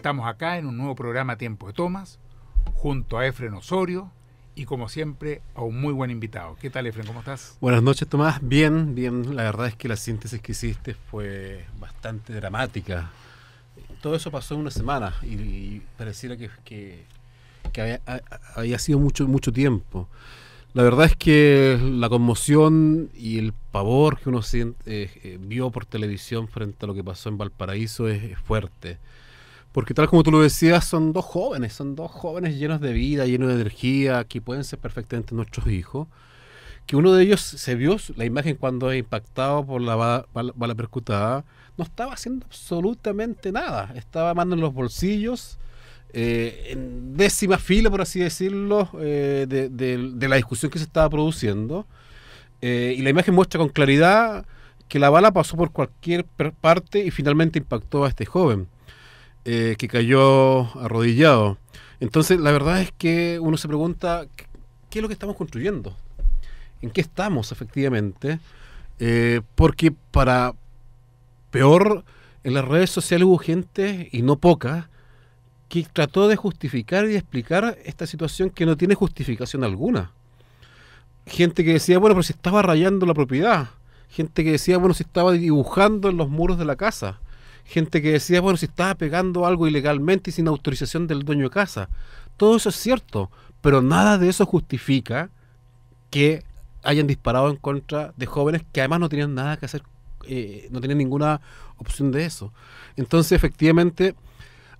Estamos acá en un nuevo programa Tiempo de Tomas, junto a Efren Osorio y como siempre a un muy buen invitado. ¿Qué tal, Efren? ¿Cómo estás? Buenas noches, Tomás. Bien, bien. La verdad es que la síntesis que hiciste fue bastante dramática. Todo eso pasó en una semana y pareciera que había sido mucho tiempo. La verdad es que la conmoción y el pavor que uno vio por televisión frente a lo que pasó en Valparaíso es fuerte. Porque tal como tú lo decías, son dos jóvenes llenos de vida, llenos de energía, que pueden ser perfectamente nuestros hijos. Que uno de ellos se vio, la imagen cuando es impactado por la bala percutada, no estaba haciendo absolutamente nada. Estaba mano en los bolsillos, en décima fila, por así decirlo, de la discusión que se estaba produciendo. Y la imagen muestra con claridad que la bala pasó por cualquier parte y finalmente impactó a este joven, que cayó arrodillado. Entonces, la verdad es que uno se pregunta, ¿qué es lo que estamos construyendo? ¿En qué estamos, efectivamente? Porque para peor, en las redes sociales hubo gente, y no poca, que trató de justificar y de explicar esta situación que no tiene justificación alguna. Gente que decía, bueno, pero si estaba rayando la propiedad. Gente que decía, bueno, si estaba dibujando en los muros de la casa. Gente que decía, bueno, si estaba pegando algo ilegalmente y sin autorización del dueño de casa. Todo eso es cierto, pero nada de eso justifica que hayan disparado en contra de jóvenes que además no tenían nada que hacer, no tenían ninguna opción de eso. Entonces, efectivamente,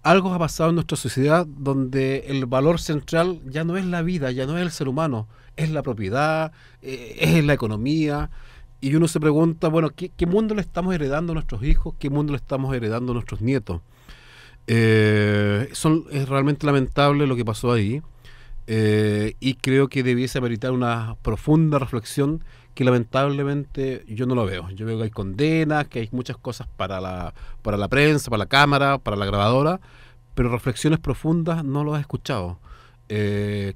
algo ha pasado en nuestra sociedad donde el valor central ya no es la vida, ya no es el ser humano, es la propiedad, es la economía. Y uno se pregunta, bueno, ¿qué mundo le estamos heredando a nuestros hijos? ¿Qué mundo le estamos heredando a nuestros nietos? Es realmente lamentable lo que pasó ahí. Y creo que debiese ameritar una profunda reflexión que lamentablemente yo no lo veo. Yo veo que hay condenas, que hay muchas cosas para la prensa, para la cámara, para la grabadora, pero reflexiones profundas no lo has escuchado.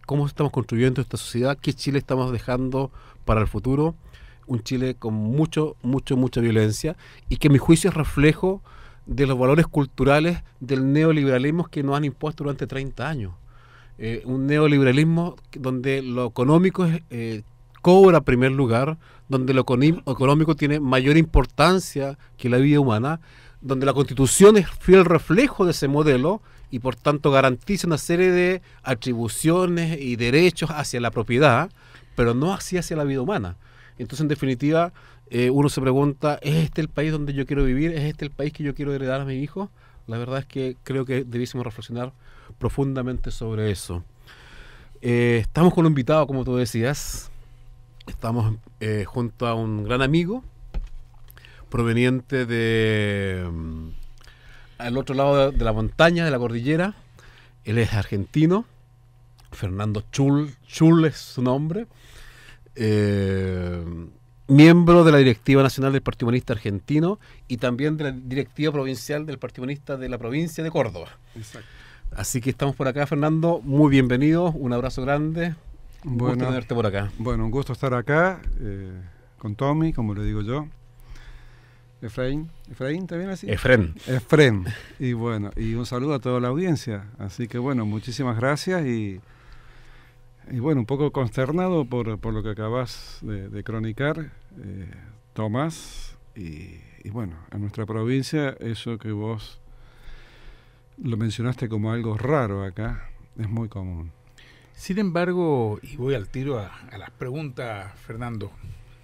¿Cómo estamos construyendo esta sociedad? ¿Qué Chile estamos dejando para el futuro? Un Chile con mucha violencia y que a mi juicio es reflejo de los valores culturales del neoliberalismo que nos han impuesto durante 30 años. Un neoliberalismo donde lo económico cobra primer lugar, donde lo económico tiene mayor importancia que la vida humana, donde la Constitución es fiel reflejo de ese modelo y por tanto garantiza una serie de atribuciones y derechos hacia la propiedad, pero no así hacia la vida humana. Entonces, en definitiva, uno se pregunta, ¿es este el país donde yo quiero vivir? ¿Es este el país que yo quiero heredar a mis hijos? La verdad es que creo que debiésemos reflexionar profundamente sobre eso. Estamos con un invitado, como tú decías. Estamos junto a un gran amigo proveniente al otro lado de la montaña, de la cordillera. Él es argentino. Fernando Schul es su nombre. Miembro de la directiva nacional del Partido Humanista Argentino y también de la directiva provincial del Partido Humanista de la provincia de Córdoba. Exacto. Así que estamos por acá, Fernando, muy bienvenido, un abrazo grande, un gusto tenerte por acá. Bueno, un gusto estar acá con Tommy, como le digo yo. Efraín, ¿está bien así? Efren. Y bueno, y un saludo a toda la audiencia. Así que bueno, muchísimas gracias y bueno, un poco consternado por lo que acabas de cronicar, Tomás, y bueno, en nuestra provincia eso que vos lo mencionaste como algo raro acá, es muy común. Sin embargo, y voy al tiro a las preguntas, Fernando,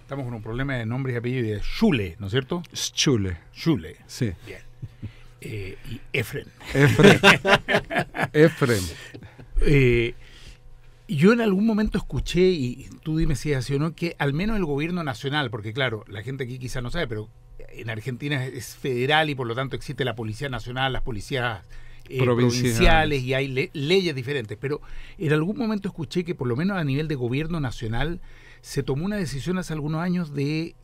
estamos con un problema de nombre y apellido de Schule, ¿no es cierto? Schule. Sí. Bien. Y Efren. Efren. Yo en algún momento escuché, y tú dime si es así o no, que al menos el gobierno nacional, porque claro, la gente aquí quizás no sabe, pero en Argentina es federal y por lo tanto existe la Policía Nacional, las policías provinciales y hay leyes diferentes, pero en algún momento escuché que por lo menos a nivel de gobierno nacional se tomó una decisión hace algunos años de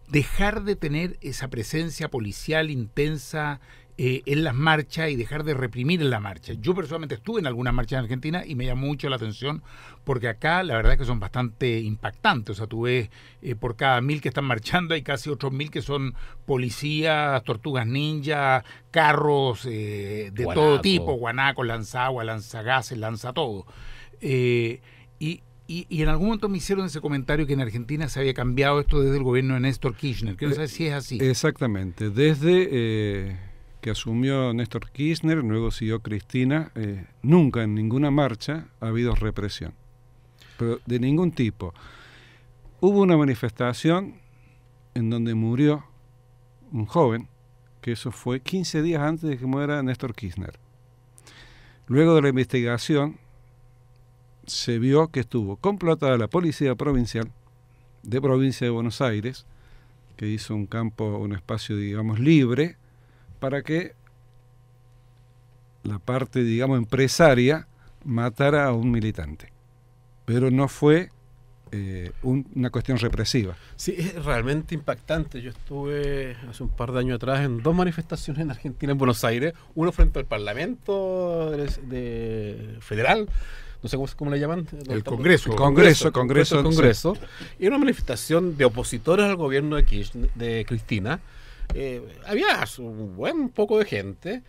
dejar de tener esa presencia policial intensa en las marchas y dejar de reprimir en la marcha. Yo personalmente estuve en algunas marchas en Argentina y me llamó mucho la atención porque acá la verdad es que son bastante impactantes. O sea, tú ves por cada 1000 que están marchando hay casi otros 1000 que son policías, tortugas ninja, carros de Guanaco. todo tipo, guanacos, lanzagua, lanzagases, lanza todo. Y en algún momento me hicieron ese comentario que en Argentina se había cambiado esto desde el gobierno de Néstor Kirchner. Quiero saber si es así. Exactamente. Desde que asumió Néstor Kirchner, luego siguió Cristina, nunca en ninguna marcha ha habido represión. Pero de ningún tipo. Hubo una manifestación en donde murió un joven, que eso fue 15 días antes de que muera Néstor Kirchner. Luego de la investigación, se vio que estuvo complotada la policía provincial de Provincia de Buenos Aires, que hizo un campo, un espacio, digamos, libre, para que la parte, digamos, empresaria matara a un militante. Pero no fue una cuestión represiva. Sí, es realmente impactante. Yo estuve hace un par de años atrás en 2 manifestaciones en Argentina, en Buenos Aires, uno frente al Parlamento federal, no sé cómo le llaman. El Congreso. El Congreso. Y una manifestación de opositores al gobierno de Cristina. Había un buen poco de gente.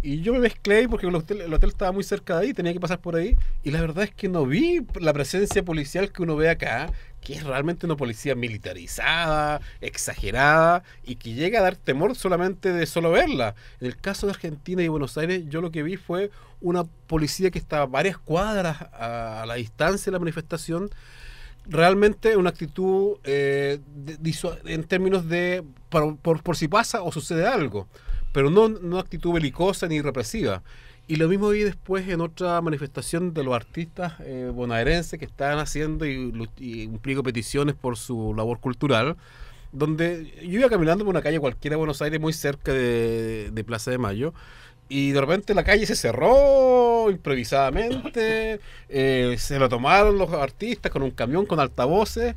Y yo me mezclé porque el hotel estaba muy cerca de ahí, tenía que pasar por ahí. Y la verdad es que no vi la presencia policial que uno ve acá, que es realmente una policía militarizada, exagerada, y que llega a dar temor solamente de solo verla. En el caso de Argentina y Buenos Aires, yo lo que vi fue una policía que estaba a varias cuadras a la distancia de la manifestación. Realmente una actitud en términos de por si pasa o sucede algo, pero no actitud belicosa ni represiva. Y lo mismo vi después en otra manifestación de los artistas bonaerenses que estaban haciendo y un pliego de peticiones por su labor cultural, donde yo iba caminando por una calle cualquiera de Buenos Aires muy cerca de Plaza de Mayo, y de repente la calle se cerró improvisadamente, se lo tomaron los artistas con un camión con altavoces,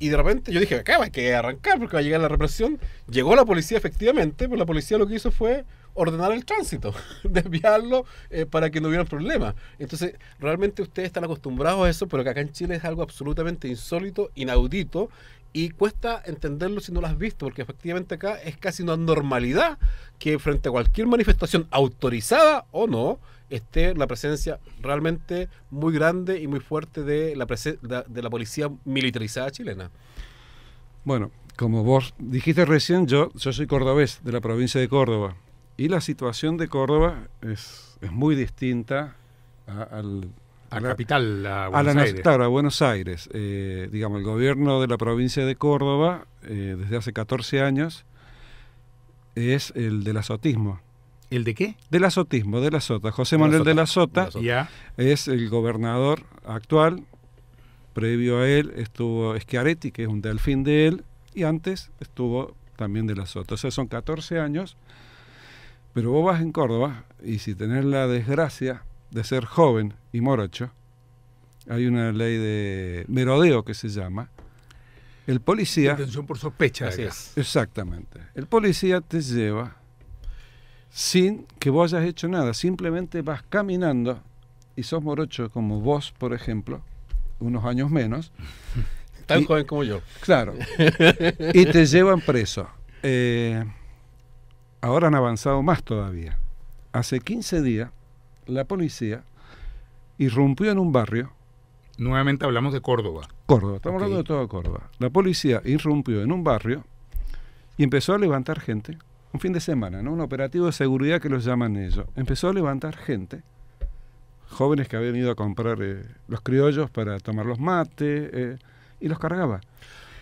y de repente yo dije, acá hay que arrancar porque va a llegar la represión. Llegó la policía efectivamente, pero la policía lo que hizo fue ordenar el tránsito, desviarlo para que no hubiera problemas. Entonces, realmente ustedes están acostumbrados a eso, pero que acá en Chile es algo absolutamente insólito, inaudito, y cuesta entenderlo si no lo has visto, porque efectivamente acá es casi una normalidad que frente a cualquier manifestación autorizada o no, esté la presencia realmente muy grande y muy fuerte de la policía militarizada chilena. Bueno, como vos dijiste recién, yo soy cordobés, de la provincia de Córdoba, y la situación de Córdoba es muy distinta a la capital, a Buenos Aires. Claro, a Buenos Aires. Digamos, el gobierno de la provincia de Córdoba, desde hace 14 años, es el del azotismo. ¿El de qué? Del azotismo, de la Sota. José Manuel de la Sota es el gobernador actual. Previo a él estuvo Schiaretti, que es un delfín de él, y antes estuvo también de la Sota. O sea, son 14 años, pero vos vas en Córdoba, y si tenés la desgracia de ser joven y morocho, hay una ley de merodeo que se llama. El policía... Detención por sospecha. Así es. Exactamente. El policía te lleva sin que vos hayas hecho nada, simplemente vas caminando y sos morocho como vos, por ejemplo, unos años menos. Tan joven como yo. Claro. Y te llevan preso. Ahora han avanzado más todavía. Hace 15 días, la policía irrumpió en un barrio. Nuevamente hablamos de Córdoba. Córdoba, estamos hablando de toda Córdoba. La policía irrumpió en un barrio y empezó a levantar gente. Un fin de semana, ¿no? Un operativo de seguridad que los llaman ellos. Empezó a levantar gente, jóvenes que habían ido a comprar los criollos para tomar los mates, y los cargaba.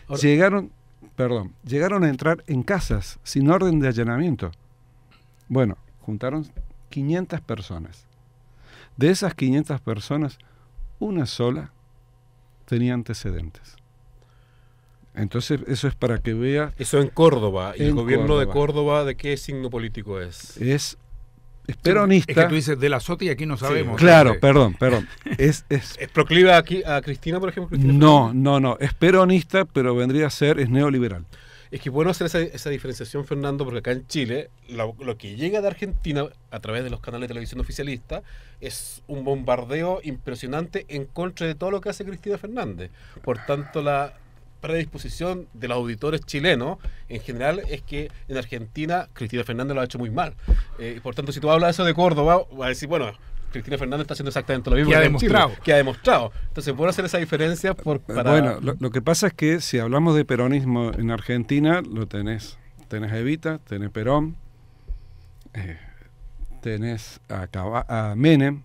Ahora, llegaron a entrar en casas sin orden de allanamiento. Bueno, juntaron 500 personas. De esas 500 personas, una sola tenía antecedentes. Entonces, eso es para que vea... Eso en Córdoba. ¿Y el gobierno de Córdoba de qué signo político es? Es peronista. Es que tú dices de la Sota y aquí no sabemos. Sí, claro, perdón. ¿Es proclive a Cristina, por ejemplo? No. Es peronista, pero es neoliberal. Es que bueno hacer esa diferenciación, Fernando, porque acá en Chile lo que llega de Argentina a través de los canales de televisión oficialistas es un bombardeo impresionante en contra de todo lo que hace Cristina Fernández. Por tanto, la predisposición de los auditores chilenos en general es que en Argentina Cristina Fernández lo ha hecho muy mal. Por tanto, si tú hablas eso de Córdoba, va a decir, bueno, Cristina Fernández está haciendo exactamente lo mismo que ha demostrado. Chile, que ha demostrado. Entonces, ¿puedo hacer esa diferencia? Para... Bueno, lo que pasa es que si hablamos de peronismo en Argentina, lo tenés. Tenés a Evita, tenés Perón, tenés a Menem,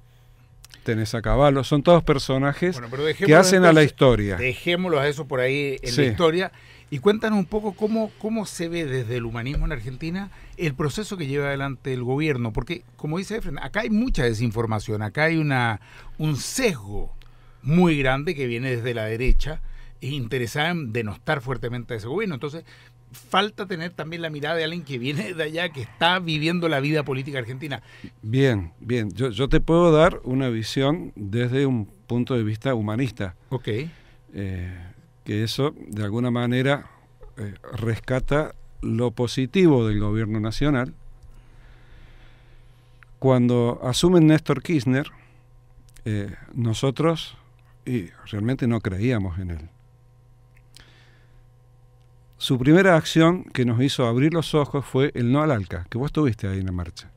tenés a Cavallo. Son todos personajes que hacen a la historia. Dejémoslos a eso por ahí en la historia. Y cuéntanos un poco cómo se ve desde el humanismo en Argentina el proceso que lleva adelante el gobierno. Porque, como dice Efren, acá hay mucha desinformación, acá hay un sesgo muy grande que viene desde la derecha interesada en denostar fuertemente a ese gobierno. Entonces, falta tener también la mirada de alguien que viene de allá, que está viviendo la vida política argentina. Bien. Yo te puedo dar una visión desde un punto de vista humanista. Ok. Que eso de alguna manera rescata lo positivo del gobierno nacional. Cuando asumen Néstor Kirchner, nosotros realmente no creíamos en él. Su primera acción que nos hizo abrir los ojos fue el no al ALCA, que vos estuviste ahí en la marcha,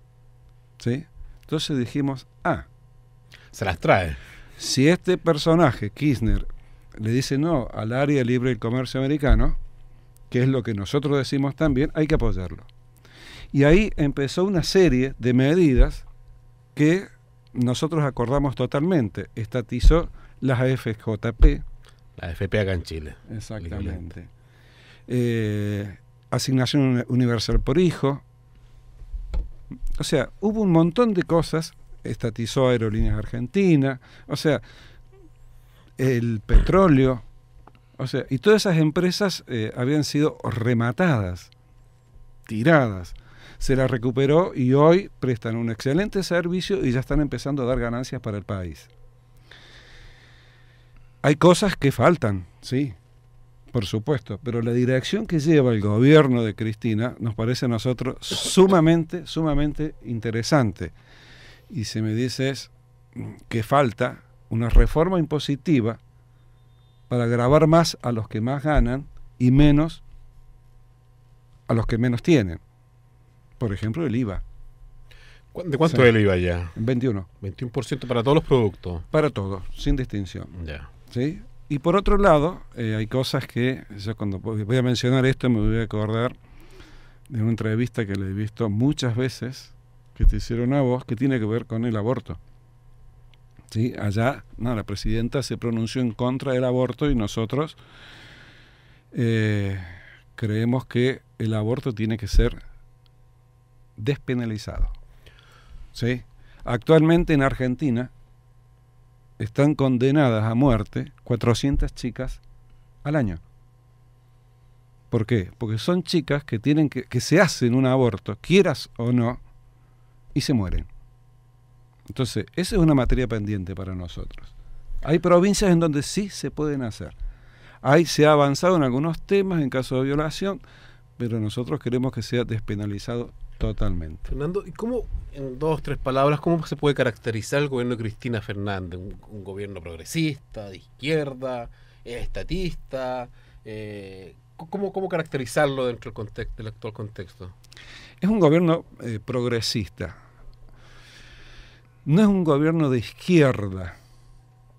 ¿sí? Entonces dijimos, se las trae. Si este personaje, Kirchner, le dice no al área libre del comercio americano, que es lo que nosotros decimos también, hay que apoyarlo. Y ahí empezó una serie de medidas que nosotros acordamos totalmente. Estatizó las AFJP. La AFP acá en Chile. Exactamente. Asignación universal por hijo. O sea, hubo un montón de cosas. Estatizó Aerolíneas Argentinas. O sea, el petróleo, o sea, y todas esas empresas habían sido rematadas, tiradas. Se las recuperó y hoy prestan un excelente servicio y ya están empezando a dar ganancias para el país. Hay cosas que faltan, sí, por supuesto, pero la dirección que lleva el gobierno de Cristina nos parece a nosotros sumamente interesante. Y si me dices que falta una reforma impositiva para gravar más a los que más ganan y menos a los que menos tienen. Por ejemplo, el IVA. ¿De cuánto es el IVA ya? 21. 21% para todos los productos. Para todos, sin distinción. Ya. ¿Sí? Y por otro lado, hay cosas que yo cuando voy a mencionar esto me voy a acordar de una entrevista que le he visto muchas veces que te hicieron a vos, que tiene que ver con el aborto. ¿Sí? Allá la presidenta se pronunció en contra del aborto y nosotros creemos que el aborto tiene que ser despenalizado. ¿Sí? Actualmente en Argentina están condenadas a muerte 400 chicas al año. ¿Por qué? Porque son chicas que se hacen un aborto, quieras o no, y se mueren. Entonces, esa es una materia pendiente para nosotros. Hay provincias en donde sí se pueden hacer. Se ha avanzado en algunos temas en caso de violación, pero nosotros queremos que sea despenalizado totalmente. Fernando, ¿y cómo, en 2 o 3 palabras, cómo se puede caracterizar el gobierno de Cristina Fernández? ¿Un gobierno progresista, de izquierda, estatista? ¿Cómo caracterizarlo dentro del actual contexto? Es un gobierno progresista. No es un gobierno de izquierda.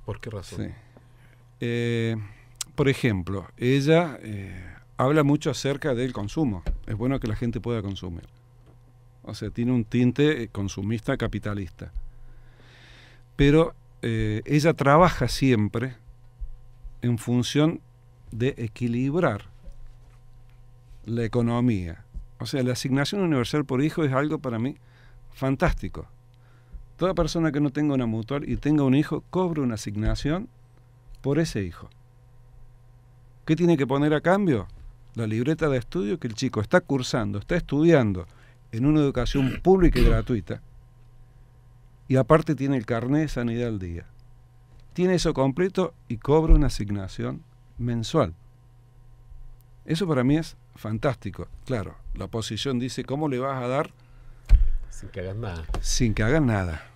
¿Por qué razón? Sí. Por ejemplo, ella habla mucho acerca del consumo. Es bueno que la gente pueda consumir. O sea, tiene un tinte consumista capitalista. Pero ella trabaja siempre en función de equilibrar la economía. O sea, la asignación universal por hijo es algo para mí fantástico. Toda persona que no tenga una mutual y tenga un hijo, cobra una asignación por ese hijo. ¿Qué tiene que poner a cambio? La libreta de estudio que el chico está cursando, está estudiando en una educación pública y gratuita, y aparte tiene el carnet de sanidad al día. Tiene eso completo y cobra una asignación mensual. Eso para mí es fantástico. Claro, la oposición dice, ¿cómo le vas a dar? Sin que hagan nada. Sin que hagan nada.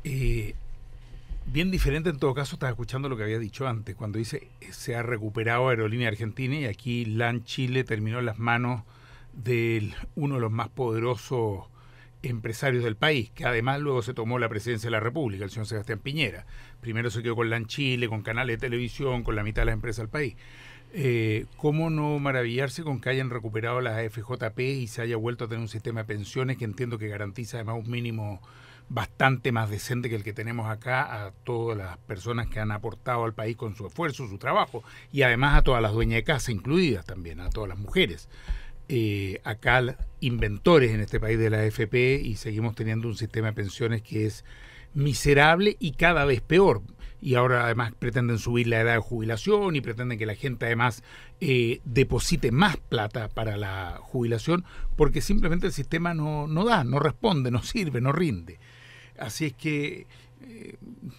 Bien diferente en todo caso, estaba escuchando lo que había dicho antes, cuando dice se ha recuperado Aerolínea Argentina y aquí LAN Chile terminó en las manos de uno de los más poderosos empresarios del país, que además luego se tomó la presidencia de la República, el señor Sebastián Piñera. Primero se quedó con LAN Chile, con canales de televisión, con la mitad de las empresas del país. ¿Cómo no maravillarse con que hayan recuperado las AFJP y se haya vuelto a tener un sistema de pensiones que entiendo que garantiza además un mínimo bastante más decente que el que tenemos acá a todas las personas que han aportado al país con su esfuerzo, su trabajo, y además a todas las dueñas de casa incluidas también, a todas las mujeres. Acá inventores en este país de la AFP y seguimos teniendo un sistema de pensiones que es miserable y cada vez peor. Y ahora además pretenden subir la edad de jubilación y pretenden que la gente además deposite más plata para la jubilación porque simplemente el sistema no da, no responde, no sirve, no rinde. Así es que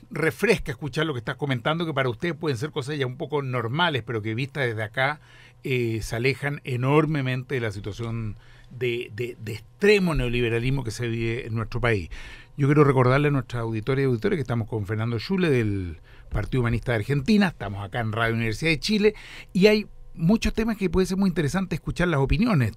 refresca escuchar lo que estás comentando, que para ustedes pueden ser cosas ya un poco normales, pero que vistas desde acá se alejan enormemente de la situación de extremo neoliberalismo que se vive en nuestro país. Yo quiero recordarle a nuestra auditoria y auditores que estamos con Fernando Schule del Partido Humanista de Argentina, estamos acá en Radio Universidad de Chile y hay muchos temas que puede ser muy interesante escuchar las opiniones.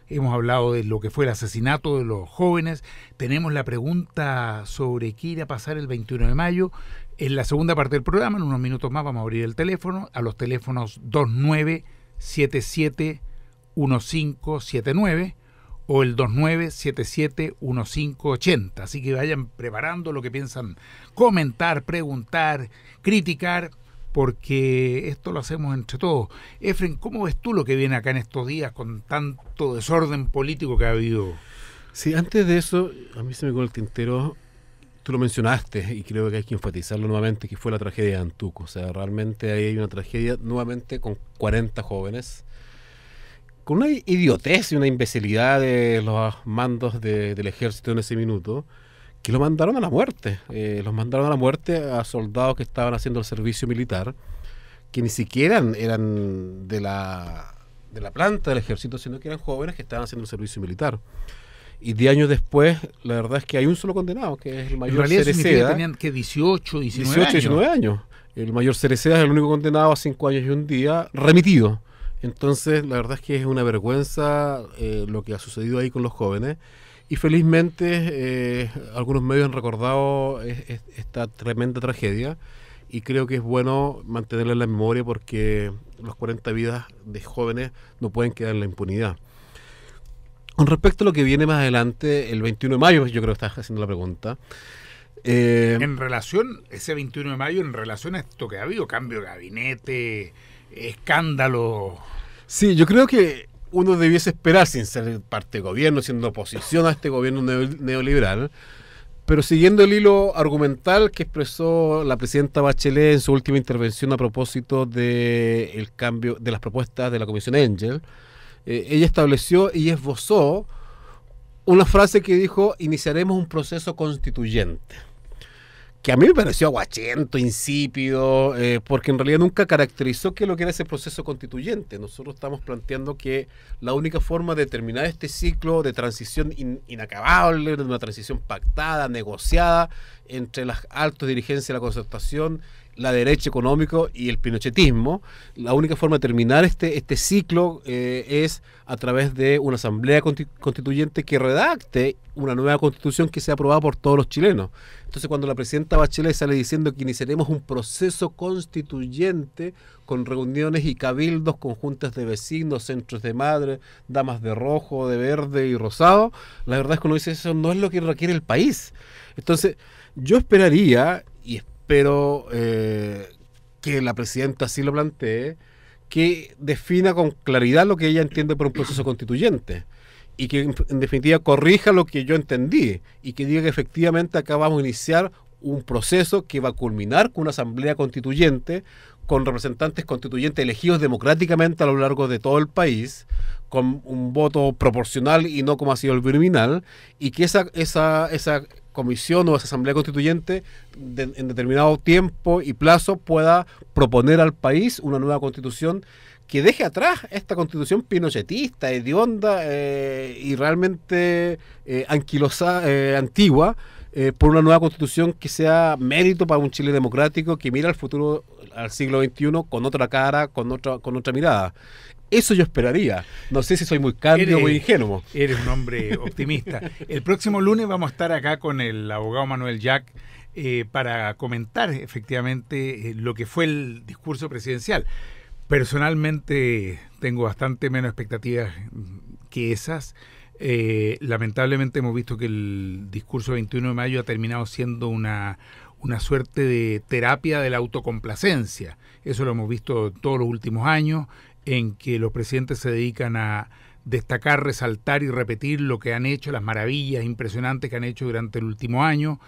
Hemos hablado de lo que fue el asesinato de los jóvenes, tenemos la pregunta sobre qué irá a pasar el 21 de mayo. En la segunda parte del programa, en unos minutos más, vamos a abrir el teléfono, a los teléfonos 2977-1579 o el 2977-1580. Así que vayan preparando lo que piensan comentar, preguntar, criticar, porque esto lo hacemos entre todos. Efren, ¿cómo ves tú lo que viene acá en estos días con tanto desorden político que ha habido? Sí, antes de eso, a mí se me quedó el tintero, tú lo mencionaste y creo que hay que enfatizarlo nuevamente, que fue la tragedia de Antuco. O sea, realmente ahí hay una tragedia nuevamente con 40 jóvenes, con una idiotez y una imbecilidad de los mandos del ejército en ese minuto, que lo mandaron a la muerte. Los mandaron a la muerte a soldados que estaban haciendo el servicio militar, que ni siquiera eran de la planta del ejército, sino que eran jóvenes que estaban haciendo el servicio militar. Y 10 años después, la verdad es que hay un solo condenado, que es el mayor Cereceda. Tenían que 18, 19 años. El mayor Cereceda es el único condenado a 5 años y un día, remitido. Entonces, la verdad es que es una vergüenza lo que ha sucedido ahí con los jóvenes. Y felizmente algunos medios han recordado esta tremenda tragedia y creo que es bueno mantenerla en la memoria porque las 40 vidas de jóvenes no pueden quedar en la impunidad. Con respecto a lo que viene más adelante, el 21 de mayo, yo creo que estás haciendo la pregunta. En relación, ese 21 de mayo, en relación a esto que ha habido, cambio de gabinete, escándalo. Sí, yo creo que uno debiese esperar, sin ser parte de gobierno, siendo oposición a este gobierno neoliberal, pero siguiendo el hilo argumental que expresó la presidenta Bachelet en su última intervención a propósito del cambio de las propuestas de la Comisión Engel, ella estableció y esbozó una frase que dijo: iniciaremos un proceso constituyente, que a mí me pareció aguachento, insípido, porque en realidad nunca caracterizó qué es lo que era ese proceso constituyente. Nosotros estamos planteando que la única forma de terminar este ciclo de transición inacabable, de una transición pactada, negociada, entre las altas dirigencias de la Concertación, la derecha económica y el pinochetismo, la única forma de terminar este ciclo es a través de una asamblea constituyente que redacte una nueva constitución que sea aprobada por todos los chilenos. Entonces, cuando la presidenta Bachelet sale diciendo que iniciaremos un proceso constituyente con reuniones y cabildos con juntas de vecinos, centros de madre, damas de rojo, de verde y rosado, la verdad es que uno dice, eso no es lo que requiere el país. Entonces, yo esperaría, y espero que la presidenta así lo plantee, que defina con claridad lo que ella entiende por un proceso constituyente y que en definitiva corrija lo que yo entendí y que diga que efectivamente acá vamos a iniciar un proceso que va a culminar con una asamblea constituyente con representantes constituyentes elegidos democráticamente a lo largo de todo el país, con un voto proporcional y no como ha sido el binominal, y que esa comisión o esa asamblea constituyente en determinado tiempo y plazo pueda proponer al país una nueva constitución que deje atrás esta constitución pinochetista, hedionda y realmente anquilosa, antigua, por una nueva constitución que sea mérito para un Chile democrático que mira al futuro, al siglo XXI, con otra cara, con otra mirada. Eso yo esperaría. No sé si soy muy cándido o muy ingenuo. Eres un hombre optimista. El próximo lunes vamos a estar acá con el abogado Manuel Jack para comentar efectivamente lo que fue el discurso presidencial. Personalmente tengo bastante menos expectativas que esas. Lamentablemente hemos visto que el discurso 21 de mayo ha terminado siendo una suerte de terapia de la autocomplacencia. Eso lo hemos visto todos los últimos años, en que los presidentes se dedican a destacar, resaltar y repetir lo que han hecho, las maravillas impresionantes que han hecho durante el último año,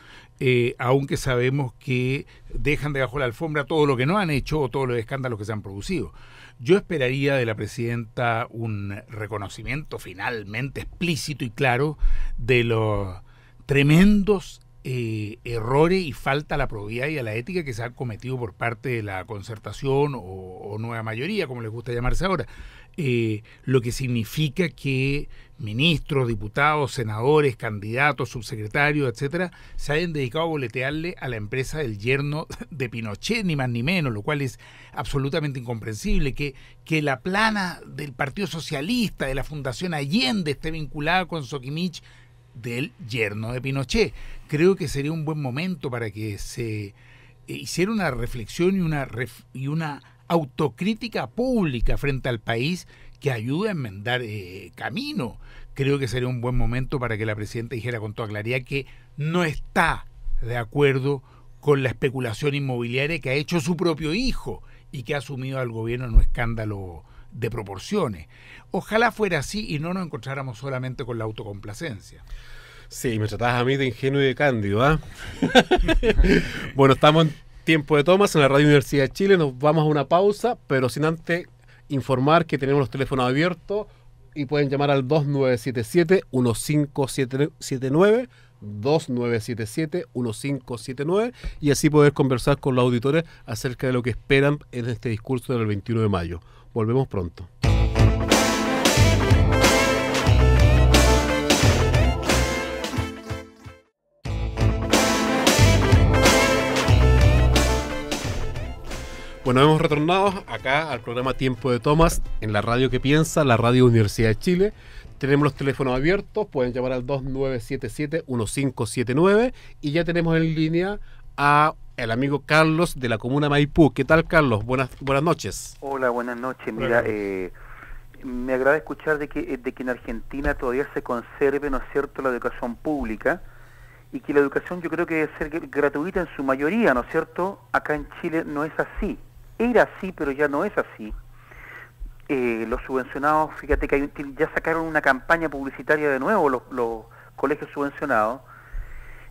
aunque sabemos que dejan debajo de la alfombra todo lo que no han hecho o todos los escándalos que se han producido. Yo esperaría de la presidenta un reconocimiento finalmente explícito y claro de los tremendos errores y falta a la probidad y a la ética que se han cometido por parte de la concertación o nueva mayoría, como les gusta llamarse ahora, lo que significa que ministros, diputados, senadores, candidatos, subsecretarios, etcétera, se hayan dedicado a boletearle a la empresa del yerno de Pinochet, ni más ni menos, lo cual es absolutamente incomprensible, que la plana del Partido Socialista, de la Fundación Allende, esté vinculada con Soquimich, del yerno de Pinochet. Creo que sería un buen momento para que se hiciera una reflexión y una autocrítica pública frente al país que ayude a enmendar camino. Creo que sería un buen momento para que la presidenta dijera con toda claridad que no está de acuerdo con la especulación inmobiliaria que ha hecho su propio hijo y que ha asumido al gobierno en un escándalo de proporciones. Ojalá fuera así y no nos encontráramos solamente con la autocomplacencia. Sí, me tratás a mí de ingenuo y de cándido, ¿ah? Bueno, estamos en tiempo de tomas en la Radio Universidad de Chile, nos vamos a una pausa, pero sin antes informar que tenemos los teléfonos abiertos y pueden llamar al 2977-1579, 2977-1579, y así poder conversar con los auditores acerca de lo que esperan en este discurso del 21 de mayo. Volvemos pronto. Bueno, hemos retornado acá al programa Tiempo de Tomas en la radio que piensa, la Radio Universidad de Chile. Tenemos los teléfonos abiertos, pueden llamar al 2977-1579 y ya tenemos en línea a el amigo Carlos de la comuna Maipú. ¿Qué tal, Carlos? Buenas noches. Hola, buenas noches. Mira, me agrada escuchar de que en Argentina todavía se conserve, ¿no es cierto?, la educación pública y que la educación yo creo que debe ser gratuita en su mayoría, ¿no es cierto? Acá en Chile no es así. Era así, pero ya no es así. Los subvencionados, fíjate que ya sacaron una campaña publicitaria de nuevo los colegios subvencionados,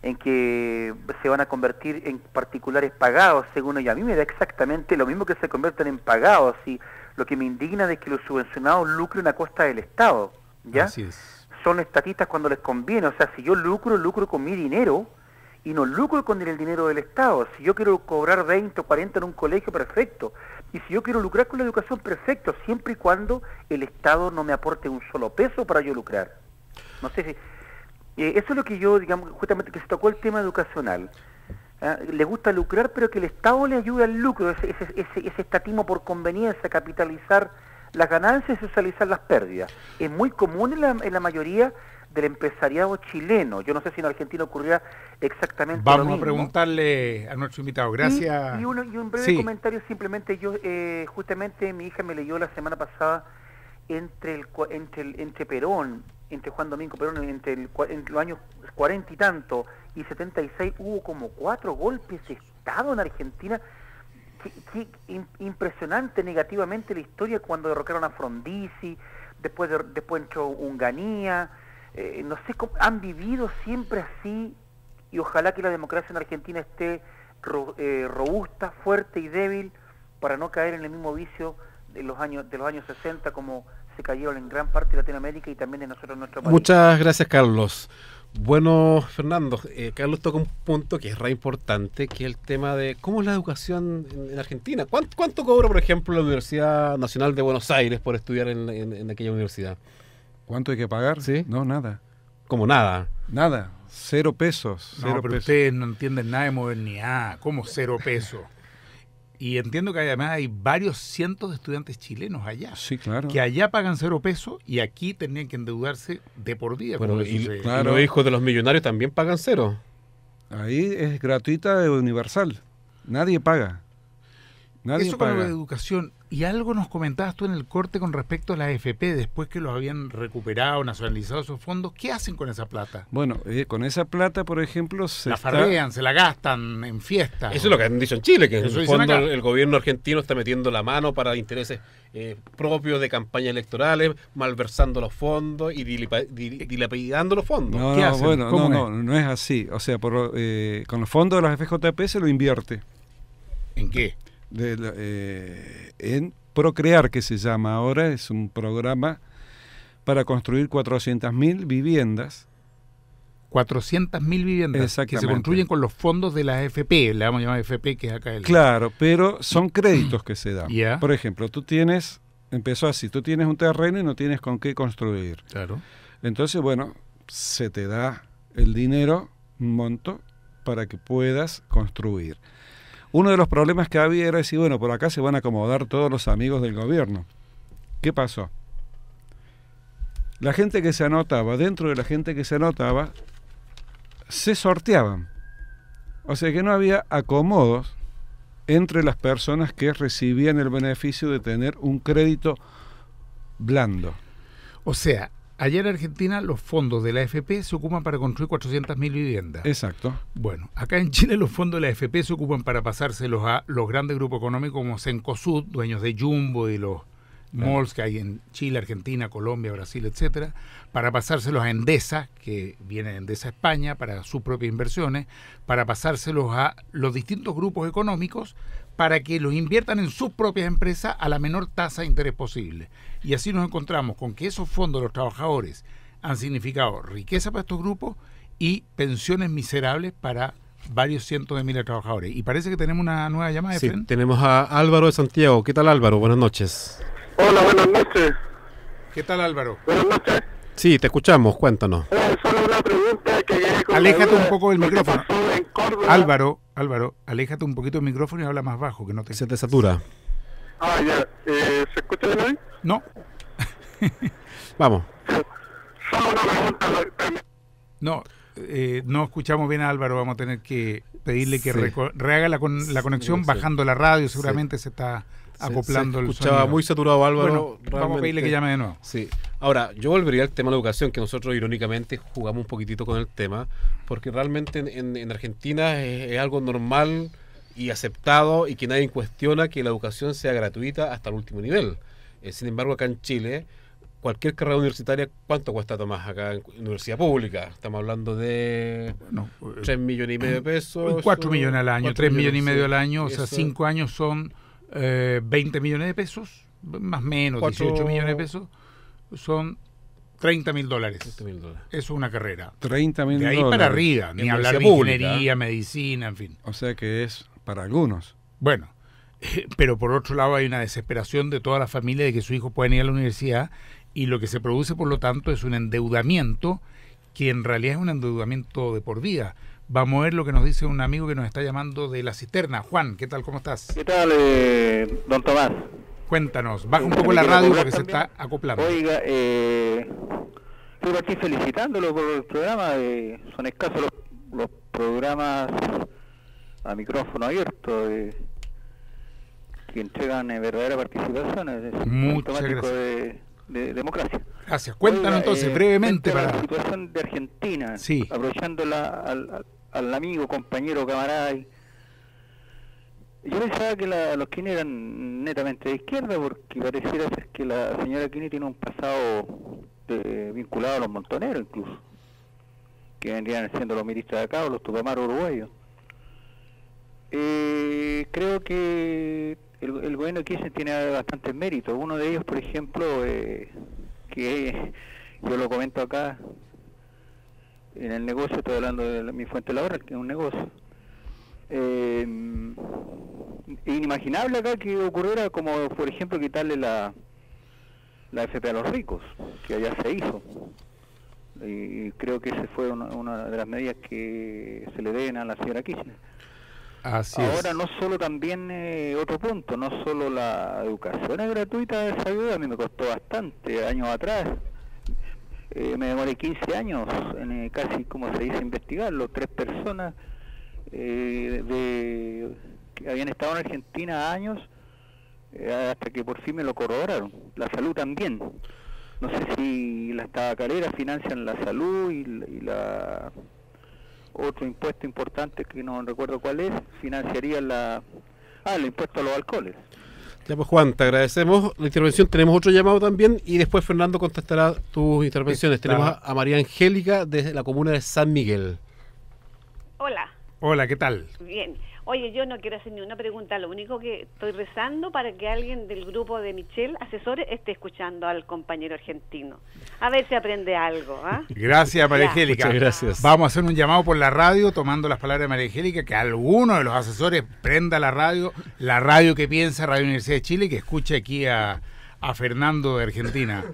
en que se van a convertir en particulares pagados, según ella. A mí me da exactamente lo mismo que se conviertan en pagados, y lo que me indigna es que los subvencionados lucren a costa del Estado, ¿ya? Así es. Son estatistas cuando les conviene, o sea, si yo lucro con mi dinero, y no lucro con el dinero del Estado. Si yo quiero cobrar 20 o 40 en un colegio, perfecto. Y si yo quiero lucrar con la educación, perfecto, siempre y cuando el Estado no me aporte un solo peso para yo lucrar. No sé si... eso es lo que yo, digamos, justamente que se tocó el tema educacional. Le gusta lucrar, pero que el Estado le ayude al lucro, ese estatismo por conveniencia, capitalizar las ganancias y socializar las pérdidas. Es muy común en la mayoría del empresariado chileno. Yo no sé si en Argentina ocurría exactamente lo mismo. Vamos a preguntarle a nuestro invitado. Gracias. Y un breve comentario, simplemente yo, justamente mi hija me leyó la semana pasada entre Perón, entre Juan Domingo Perón, entre los años 40 y tanto y 76, hubo como 4 golpes de Estado en Argentina. Qué impresionante negativamente la historia, cuando derrocaron a Frondizi, después entró Onganía. No sé cómo han vivido siempre así, y ojalá que la democracia en Argentina esté robusta, fuerte y débil para no caer en el mismo vicio de los años 60, como se cayeron en gran parte de Latinoamérica y también de nosotros en nuestro país. Muchas gracias, Carlos. Bueno, Fernando, Carlos toca un punto que es re importante, que es el tema de cómo es la educación en Argentina. ¿Cuánto cobra, por ejemplo, la Universidad Nacional de Buenos Aires por estudiar en aquella universidad? ¿Cuánto hay que pagar? ¿Sí? No, nada. ¿Cómo nada? Nada. 0 pesos. No, pero pesos. ustedes no entienden nada de modernidad. ¿Cómo 0 pesos? Y entiendo que además hay varios cientos de estudiantes chilenos allá. Sí, claro. Que allá pagan 0 pesos y aquí tendrían que endeudarse de por vida. Bueno, y claro. los hijos de los millonarios también pagan 0. Ahí es gratuita e universal. Nadie paga. Nadie Eso paga. con la educación. Y algo nos comentabas tú en el corte con respecto a la AFP, después que los habían recuperado, nacionalizado esos fondos. ¿Qué hacen con esa plata? Bueno, con esa plata, por ejemplo, La farrean, se la gastan en fiestas. Eso es lo que han dicho en Chile, que en Eso el dicen fondo acá. el gobierno argentino está metiendo la mano para intereses propios de campañas electorales, malversando los fondos y dilapidando los fondos. No, ¿Qué no, hacen? bueno, ¿Cómo no es así. O sea, con los fondos de las FJP se lo invierte. ¿En qué? En Procrear, que se llama ahora, es un programa para construir 400.000 viviendas. 400.000 viviendas que se Exactamente. construyen con los fondos de la AFP, le vamos a llamar AFP, que es acá el... Claro, pero son créditos que se dan. Ya. Por ejemplo, empezó así, tú tienes un terreno y no tienes con qué construir. Claro. Entonces, bueno, se te da el dinero, un monto, para que puedas construir. Uno de los problemas que había era decir, bueno, por acá se van a acomodar todos los amigos del gobierno. ¿Qué pasó? La gente que se anotaba, dentro de la gente que se anotaba, se sorteaban. O sea que no había acomodos entre las personas que recibían el beneficio de tener un crédito blando. O sea, allá en Argentina los fondos de la AFP se ocupan para construir 400.000 viviendas. Exacto. Bueno, acá en Chile los fondos de la AFP se ocupan para pasárselos a los grandes grupos económicos como Cencosud, dueños de Jumbo y los malls que hay en Chile, Argentina, Colombia, Brasil, etcétera, para pasárselos a Endesa, que viene de Endesa España, para sus propias inversiones, para pasárselos a los distintos grupos económicos para que los inviertan en sus propias empresas a la menor tasa de interés posible. Y así nos encontramos con que esos fondos de los trabajadores han significado riqueza para estos grupos y pensiones miserables para varios cientos de miles de trabajadores. Y parece que tenemos una nueva llamada, Sí, Efren. tenemos a Álvaro de Santiago. ¿Qué tal, Álvaro? Buenas noches. Hola, buenas noches. ¿Qué tal, Álvaro? Buenas noches. Sí, te escuchamos, cuéntanos. Solo una pregunta que quedé con Aléjate la duda un poco del de lo que micrófono. pasó en Córdoba. Álvaro, aléjate un poquito del micrófono y habla más bajo, que no te... Se te satura. Ah, ya. ¿Se escucha bien ahí? No, Vamos. Solo una pregunta. no escuchamos bien a Álvaro, vamos a tener que pedirle que Sí. rehaga la conexión Sí. bajando la radio, seguramente se está acoplando se el escuchaba sonido. muy saturado, Álvaro. Bueno, vamos a realmente. pedirle que llame de nuevo. Sí. Ahora, yo volvería al tema de la educación, que nosotros irónicamente jugamos un poquitito con el tema, porque realmente en Argentina es algo normal y aceptado y que nadie cuestiona que la educación sea gratuita hasta el último nivel. Sin embargo, acá en Chile, cualquier carrera universitaria, ¿cuánto cuesta, Tomás, acá en universidad pública? Estamos hablando de No, 3 millones y medio de pesos. 4 millones al año, 4 3 millones y medio al sí. año, o sea, Eso- 5 años son 20 millones de pesos, más o menos, 18 millones de pesos, son $30.000. $30.000. Eso es una carrera. 30.000 De ahí dólares. para arriba, ni En hablar de universidad pública. ingeniería, medicina, en fin. O sea que es para algunos. Bueno, pero por otro lado hay una desesperación de toda la familia de que sus hijos puedan ir a la universidad y lo que se produce, por lo tanto, es un endeudamiento que en realidad es un endeudamiento de por vida. Vamos a ver lo que nos dice un amigo que nos está llamando de La Cisterna. Juan, ¿qué tal? ¿Cómo estás? ¿Qué tal, don Tomás? Cuéntanos, baja un poco la radio porque se está acoplando. Oiga, quiero partir felicitándolo por el programa. Son escasos los programas a micrófono abierto que entregan verdadera participación. Es Muchas sintomático gracias. de democracia. Gracias. Cuéntanos Oiga, entonces brevemente frente a para... la situación de Argentina, Sí. aprovechando al amigo, compañero, camarada. Yo pensaba que los Kini eran netamente de izquierda, porque pareciera ser que la señora Kini tiene un pasado vinculado a los montoneros, incluso, que vendrían siendo los miristas de acá o los tupamaros uruguayos. Creo que el gobierno de Kirchner tiene bastantes méritos. Uno de ellos, por ejemplo, que yo lo comento acá en el negocio, estoy hablando de mi fuente laboral, que es un negocio. Inimaginable acá que ocurriera como, por ejemplo, quitarle la AFP a los ricos, que allá se hizo. Y creo que esa fue una de las medidas que se le deben a la señora Kirchner. Así Ahora es. no solo también otro punto, no solo la educación gratuita de salud, a mí me costó bastante años atrás. Me demoré 15 años, casi como se dice, investigarlo. 3 personas que habían estado en Argentina años, hasta que por fin me lo corroboraron. La salud también. No sé si las tabacaleras financian la salud y la otro impuesto importante que no recuerdo cuál es, financiaría el impuesto a los alcoholes. Ya pues, Juan, te agradecemos la intervención. Tenemos otro llamado también y después Fernando contestará tus intervenciones. Tenemos a María Angélica desde la comuna de San Miguel. Hola. Hola, ¿qué tal? Bien. Oye, yo no quiero hacer ni una pregunta, lo único que estoy rezando para que alguien del grupo de Michelle, asesores, esté escuchando al compañero argentino. A ver si aprende algo, ¿ah? Gracias, María Angélica. Muchas gracias. Vamos a hacer un llamado por la radio, tomando las palabras de María Angélica, que alguno de los asesores prenda la radio que piensa, Radio Universidad de Chile, y que escuche aquí a Fernando de Argentina.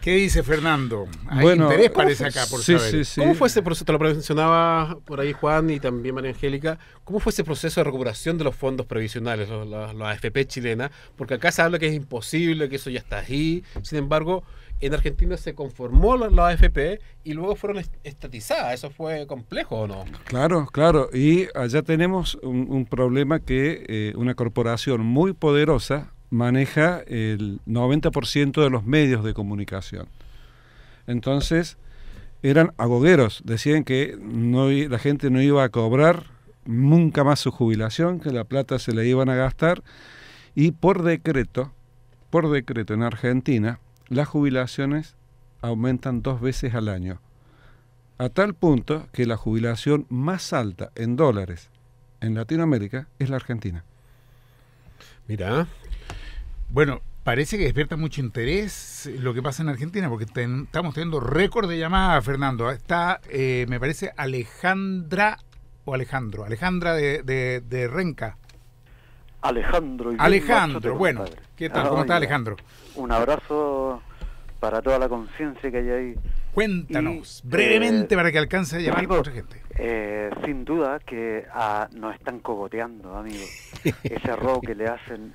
¿Qué dice Fernando? Hay interés parece acá por saber. Sí. ¿Cómo fue ese proceso? Te lo mencionaba por ahí Juan y también María Angélica. ¿Cómo fue ese proceso de recuperación de los fondos previsionales, la AFP chilena? Porque acá se habla que es imposible, que eso ya está ahí. Sin embargo, en Argentina se conformó la AFP y luego fueron estatizadas. ¿Eso fue complejo o no? Claro. Y allá tenemos un problema que una corporación muy poderosa maneja el 90% de los medios de comunicación. Entonces, eran agogueros, decían que la gente no iba a cobrar nunca más su jubilación, que la plata se la iban a gastar, y por decreto en Argentina, las jubilaciones aumentan 2 veces al año, a tal punto que la jubilación más alta en dólares en Latinoamérica es la Argentina. Mira. Bueno, parece que despierta mucho interés lo que pasa en Argentina, porque estamos teniendo récord de llamadas, Fernando. Está, me parece, Alejandra de Renca. Alejandro, bueno, ¿qué tal? ¿Cómo está Alejandro? Un abrazo para toda la conciencia que hay ahí. Cuéntanos, brevemente, para que alcance a llamar a otra gente. Sin duda que nos están cogoteando, amigo. Ese robo que le hacen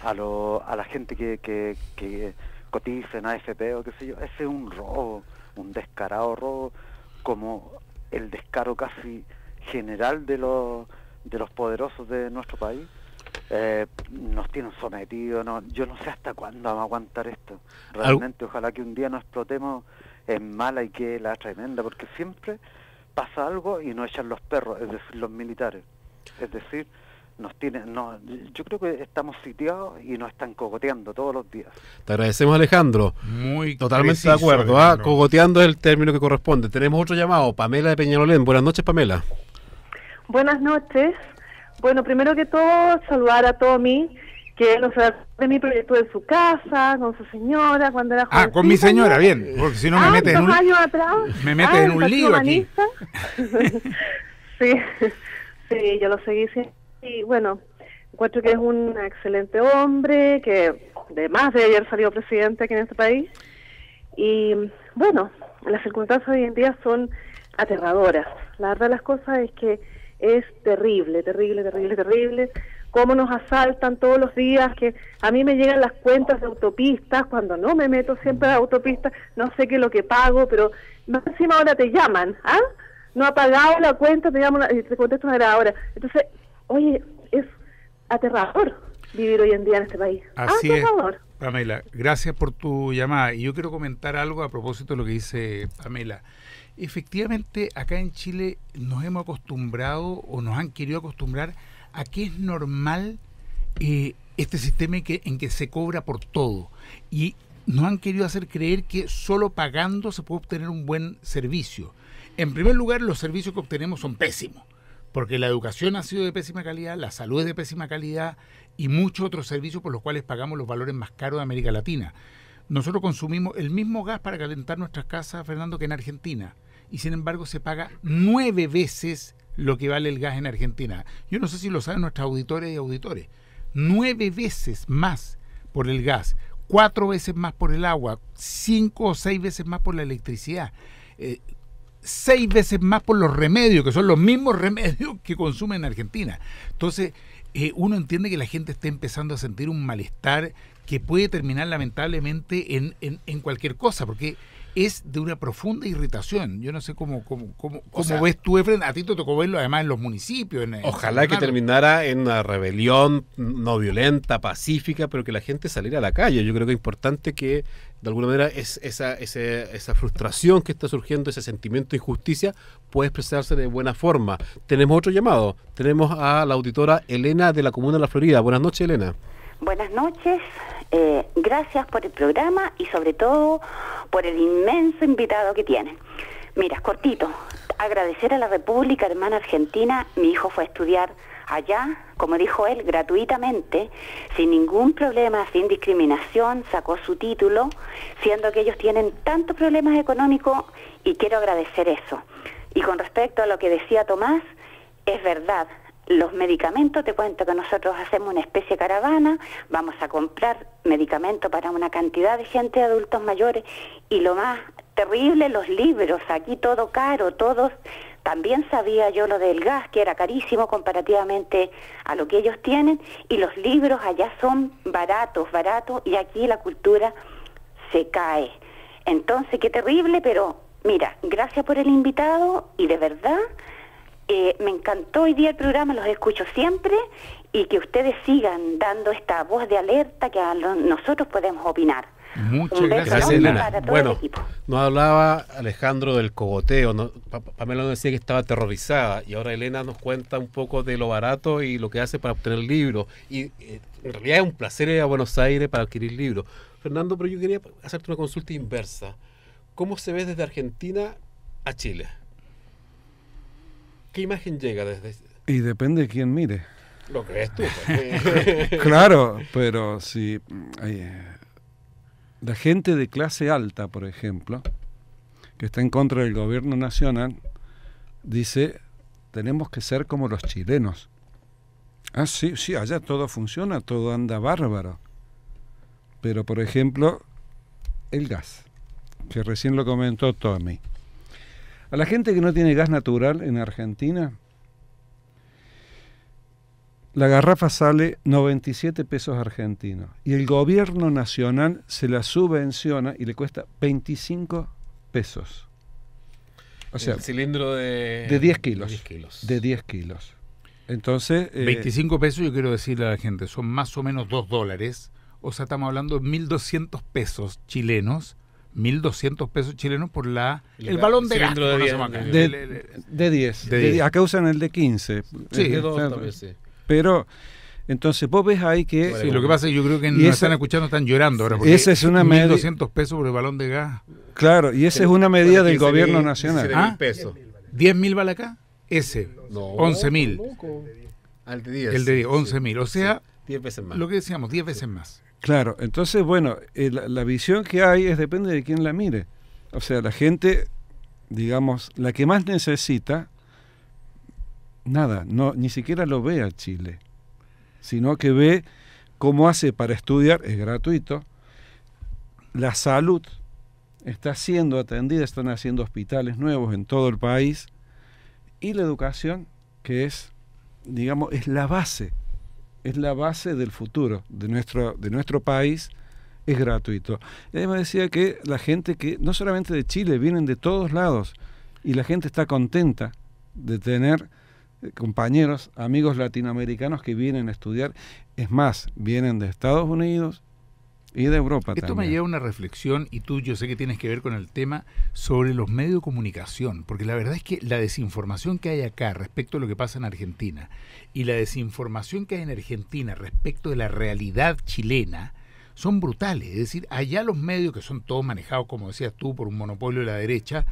a la gente que cotiza en AFP o qué sé yo, ese es un robo, un descarado robo, como el descaro casi general de los poderosos de nuestro país. Nos tienen sometidos, yo no sé hasta cuándo vamos a aguantar esto. Realmente, ojalá que un día nos explotemos en mala y que la tremenda, porque siempre pasa algo y nos echan los perros, es decir, los militares. Es decir, yo creo que estamos sitiados y nos están cogoteando todos los días. Te agradecemos, Alejandro. Muy totalmente preciso, de acuerdo. Cogoteando es el término que corresponde. Tenemos otro llamado, Pamela de Peñalolén. Buenas noches, Pamela. Buenas noches. Bueno, primero que todo, saludar a Tommy, que nos da de mi proyecto de su casa, con su señora, cuando era jovencita. Con mi señora, bien, porque si no me metes en un años atrás. Me metes en un lío aquí. Sí, yo lo seguí siempre. Y bueno, encuentro que es un excelente hombre, que además de ayer salió presidente aquí en este país. Y bueno, las circunstancias hoy en día son aterradoras. La verdad de las cosas es que es terrible cómo nos asaltan todos los días, que a mí me llegan las cuentas de autopistas, cuando no me meto siempre a autopistas, no sé qué es lo que pago, pero más encima ahora te llaman, no ha pagado la cuenta, te llaman y te contesta una grabadora. Entonces, oye, es aterrador vivir hoy en día en este país. Así aterrador. Es, Pamela, gracias por tu llamada. Y yo quiero comentar algo a propósito de lo que dice Pamela. Efectivamente, acá en Chile nos hemos acostumbrado o nos han querido acostumbrar a que es normal este sistema en que se cobra por todo. Y nos han querido hacer creer que solo pagando se puede obtener un buen servicio. En primer lugar, los servicios que obtenemos son pésimos, porque la educación ha sido de pésima calidad, la salud es de pésima calidad y muchos otros servicios por los cuales pagamos los valores más caros de América Latina. Nosotros consumimos el mismo gas para calentar nuestras casas, Fernando, que en Argentina, y sin embargo se paga 9 veces lo que vale el gas en Argentina. Yo no sé si lo saben nuestros auditores y auditores. 9 veces más por el gas, 4 veces más por el agua, 5 o 6 veces más por la electricidad, 6 veces más por los remedios, que son los mismos remedios que consumen en Argentina. Entonces, uno entiende que la gente está empezando a sentir un malestar que puede terminar lamentablemente en cualquier cosa, porque es de una profunda irritación. Yo no sé cómo ves tú, Efren. A ti te tocó verlo además en los municipios. Ojalá que terminara en una rebelión no violenta, pacífica, pero que la gente saliera a la calle. Yo creo que es importante que, de alguna manera, esa frustración que está surgiendo, ese sentimiento de injusticia, puede expresarse de buena forma. Tenemos otro llamado. Tenemos a la auditora Elena de la Comuna de La Florida. Buenas noches, Elena. Buenas noches. Gracias por el programa y sobre todo por el inmenso invitado que tienen. Mira, cortito, agradecer a la República Hermana Argentina. Mi hijo fue a estudiar allá, como dijo él, gratuitamente, sin ningún problema, sin discriminación, sacó su título, siendo que ellos tienen tantos problemas económicos, y quiero agradecer eso. Y con respecto a lo que decía Tomás, es verdad. Los medicamentos, te cuento que nosotros hacemos una especie de caravana, vamos a comprar medicamentos para una cantidad de gente, adultos mayores, y lo más terrible, los libros, aquí todo caro, todos, también sabía yo lo del gas, que era carísimo comparativamente a lo que ellos tienen, y los libros allá son baratos, y aquí la cultura se cae. Entonces, qué terrible, pero mira, gracias por el invitado, y de verdad... me encantó hoy día el programa, los escucho siempre, y que ustedes sigan dando esta voz de alerta que nosotros podemos opinar. Muchas gracias, Elena. Bueno, nos hablaba Alejandro del cogoteo, Pamela nos decía que estaba aterrorizada, y ahora Elena nos cuenta un poco de lo barato y lo que hace para obtener libros, y en realidad es un placer ir a Buenos Aires para adquirir libros. Fernando, pero yo quería hacerte una consulta inversa. ¿Cómo se ve desde Argentina a Chile? ¿Qué imagen llega desde...? Y depende de quién mire. Lo que ves tú. Claro, pero si la gente de clase alta, por ejemplo, que está en contra del gobierno nacional, dice, tenemos que ser como los chilenos. Ah, sí, allá todo funciona, todo anda bárbaro. Pero, por ejemplo, el gas, que recién lo comentó Tommy. A la gente que no tiene gas natural en Argentina, la garrafa sale 97 pesos argentinos y el gobierno nacional se la subvenciona y le cuesta 25 pesos. O sea, el cilindro de 10 kilos. De 10 kilos. Entonces... 25 pesos, yo quiero decirle a la gente, son más o menos $2. O sea, estamos hablando de 1.200 pesos chilenos. 1.200 pesos chilenos por el balón de gas. De 10. Acá usan el de 15. Sí, pero entonces vos ves ahí que... Sí, lo que pasa es que yo creo que nos están escuchando, están llorando ahora. Porque esa es una 1.200 pesos por el balón de gas. Claro, y esa es una medida del gobierno nacional. pesos. ¿10.000 vale acá? Ese. No, 11.000. El de 10. El de 10, 11.000. O sea, 10 veces más. Lo que decíamos, 10 veces más. Claro, entonces, bueno, la visión que hay depende de quién la mire. O sea, la gente, digamos, la que más necesita, ni siquiera lo ve a Chile, sino que ve cómo hace para estudiar, es gratuito, la salud está siendo atendida, están haciendo hospitales nuevos en todo el país, y la educación, que es, digamos, es la base del futuro de nuestro país, es gratuito. Y además decía que la gente que, no solamente de Chile, vienen de todos lados, y la gente está contenta de tener compañeros, amigos latinoamericanos que vienen a estudiar. Es más, vienen de Estados Unidos y de Europa también. Esto me lleva a una reflexión, y tú, yo sé que tienes que ver con el tema, sobre los medios de comunicación, porque la verdad es que la desinformación que hay acá respecto a lo que pasa en Argentina y la desinformación que hay en Argentina respecto de la realidad chilena son brutales. Es decir, allá los medios, que son todos manejados, como decías tú, por un monopolio de la derecha,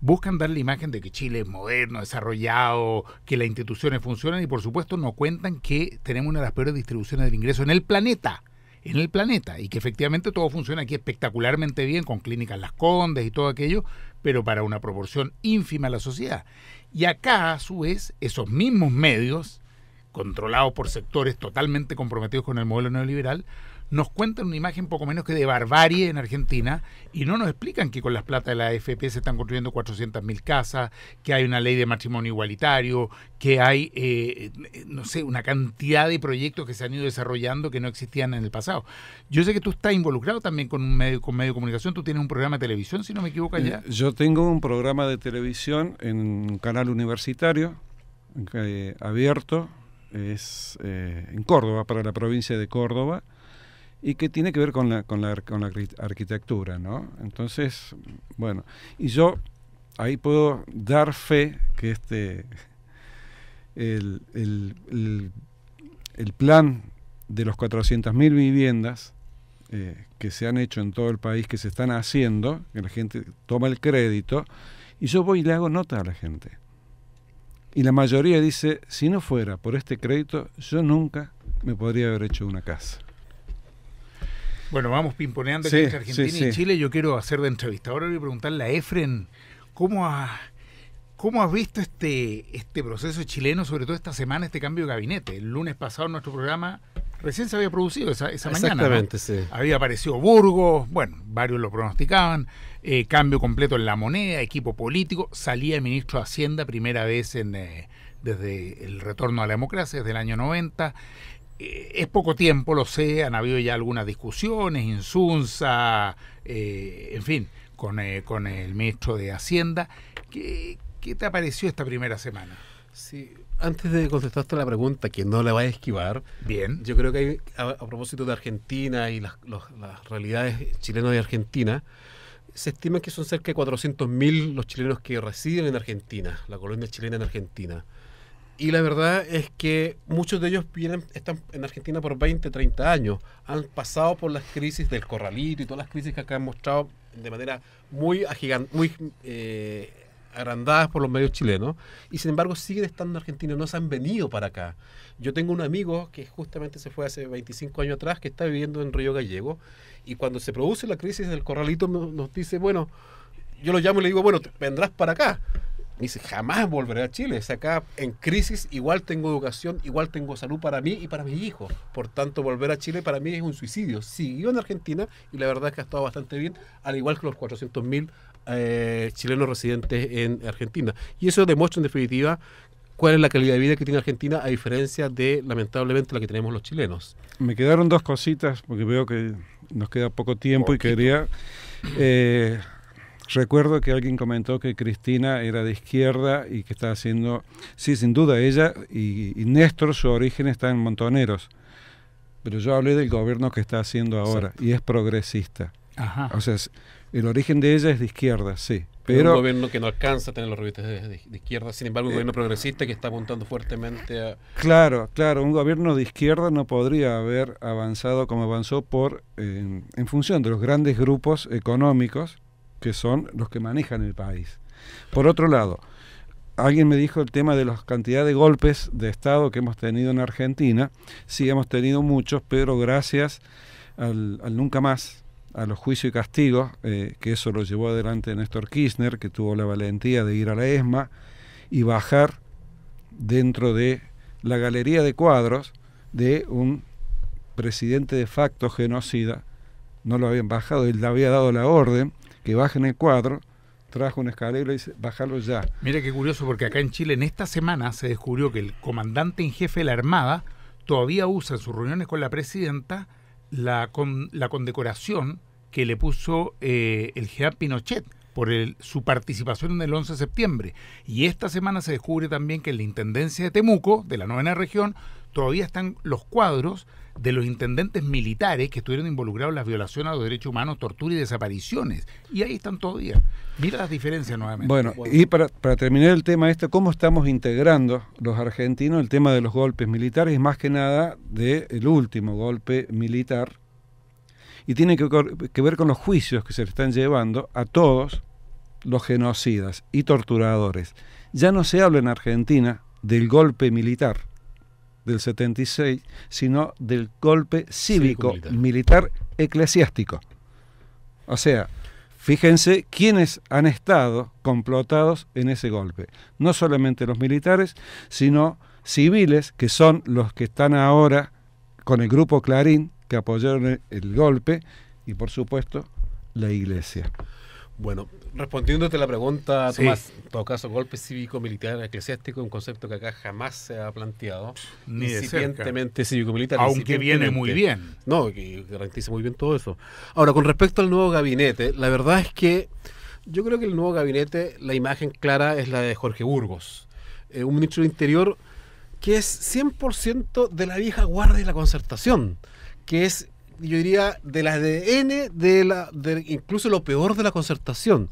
buscan dar la imagen de que Chile es moderno, desarrollado, que las instituciones funcionan y por supuesto no cuentan que tenemos una de las peores distribuciones del ingreso en el planeta, y que efectivamente todo funciona aquí espectacularmente bien, con clínicas Las Condes y todo aquello, pero para una proporción ínfima de la sociedad. Y acá, a su vez, esos mismos medios, controlados por sectores totalmente comprometidos con el modelo neoliberal, nos cuentan una imagen poco menos que de barbarie en Argentina y no nos explican que con las plata de la AFP se están construyendo 400.000 casas, que hay una ley de matrimonio igualitario, que hay, no sé, una cantidad de proyectos que se han ido desarrollando que no existían en el pasado. Yo sé que tú estás involucrado también con medio de comunicación, tú tienes un programa de televisión, si no me equivoco ya. Yo tengo un programa de televisión en un canal universitario abierto, es en Córdoba, para la provincia de Córdoba, y que tiene que ver con la arquitectura, ¿no? Entonces, bueno, y yo ahí puedo dar fe que el plan de los 400.000 viviendas que se han hecho en todo el país, que se están haciendo, que la gente toma el crédito, y yo voy y le hago nota a la gente. Y la mayoría dice, si no fuera por este crédito, yo nunca me podría haber hecho una casa. Bueno, vamos pimponeando aquí entre Argentina y Chile. Yo quiero hacer de entrevistador y preguntarle a Efren, ¿cómo has visto este proceso chileno, sobre todo esta semana, este cambio de gabinete? El lunes pasado en nuestro programa recién se había producido esa mañana, ¿no? Exactamente, sí. Había aparecido Burgos, bueno, varios lo pronosticaban, cambio completo en la moneda, equipo político, salía el ministro de Hacienda, primera vez desde el retorno a la democracia, desde el año 90. Es poco tiempo, lo sé, han habido ya algunas discusiones, Insunza, en fin, con el ministro de Hacienda. ¿Qué te pareció esta primera semana? Sí, antes de contestarte la pregunta, que no la vas a esquivar, bien, yo creo que hay, a propósito de Argentina y las realidades chilenas y argentinas, se estima que son cerca de 400.000 los chilenos que residen en Argentina, la colonia chilena en Argentina. Y la verdad es que muchos de ellos están en Argentina por 20, 30 años. Han pasado por las crisis del Corralito y todas las crisis que acá han mostrado de manera muy agrandadas por los medios chilenos. Y sin embargo siguen estando en Argentina, no se han venido para acá. Yo tengo un amigo que justamente se fue hace 25 años atrás, que está viviendo en Río Gallego. Y cuando se produce la crisis del Corralito nos dice, bueno, yo lo llamo y le digo, bueno, vendrás para acá. Me dice, jamás volveré a Chile. O sea, acá en crisis igual tengo educación, igual tengo salud para mí y para mis hijos. Por tanto, volver a Chile para mí es un suicidio. Siguió en Argentina y la verdad es que ha estado bastante bien, al igual que los 400.000 chilenos residentes en Argentina. Y eso demuestra en definitiva cuál es la calidad de vida que tiene Argentina, a diferencia de, lamentablemente, la que tenemos los chilenos. Me quedaron dos cositas, porque veo que nos queda poco tiempo y quería... Recuerdo que alguien comentó que Cristina era de izquierda y que estaba haciendo... Sí, sin duda, ella y Néstor, su origen está en Montoneros. Pero yo hablé del gobierno que está haciendo ahora. Exacto. Y es progresista. Ajá. O sea, el origen de ella es de izquierda, sí. Pero un gobierno que no alcanza a tener los ribetes de izquierda, sin embargo un gobierno progresista que está apuntando fuertemente a... Claro, un gobierno de izquierda no podría haber avanzado como avanzó en función de los grandes grupos económicos que son los que manejan el país. Por otro lado, alguien me dijo el tema de la cantidad de golpes de Estado que hemos tenido en Argentina. Sí, hemos tenido muchos, pero gracias al nunca más, a los juicios y castigos, que eso lo llevó adelante Néstor Kirchner, que tuvo la valentía de ir a la ESMA y bajar dentro de la galería de cuadros de un presidente de facto genocida. No lo habían bajado, él le había dado la orden que bajen el cuadro, trajo una escalera y dice, bájalo ya. Mira qué curioso, porque acá en Chile en esta semana se descubrió que el comandante en jefe de la Armada todavía usa en sus reuniones con la presidenta la condecoración que le puso el general Pinochet por su participación en el 11 de septiembre. Y esta semana se descubre también que en la Intendencia de Temuco, de la 9ª región, todavía están los cuadros de los intendentes militares que estuvieron involucrados en las violaciones a los derechos humanos, tortura y desapariciones. Y ahí están todavía. Mira las diferencias nuevamente. Bueno, y para terminar el tema ¿cómo estamos integrando los argentinos el tema de los golpes militares? Y más que nada del último golpe militar. Y tiene que ver con los juicios que se le están llevando a todos los genocidas y torturadores. Ya no se habla en Argentina del golpe militar del 76, sino del golpe cívico militar eclesiástico. O sea, fíjense quiénes han estado complotados en ese golpe. No solamente los militares, sino civiles, que son los que están ahora con el grupo Clarín, que apoyaron el golpe, y por supuesto la Iglesia. Bueno, respondiéndote la pregunta, Tomás, en todo caso, golpe cívico-militar eclesiástico es un concepto que acá jamás se ha planteado. Ni de cerca. Cívico-militar. Aunque viene muy bien. No, que garantiza muy bien todo eso. Ahora, con respecto al nuevo gabinete, la verdad es que yo creo que el nuevo gabinete, la imagen clara es la de Jorge Burgos, un ministro del Interior que es 100% de la vieja guardia de la concertación, que es, yo diría, del ADN de incluso lo peor de la concertación.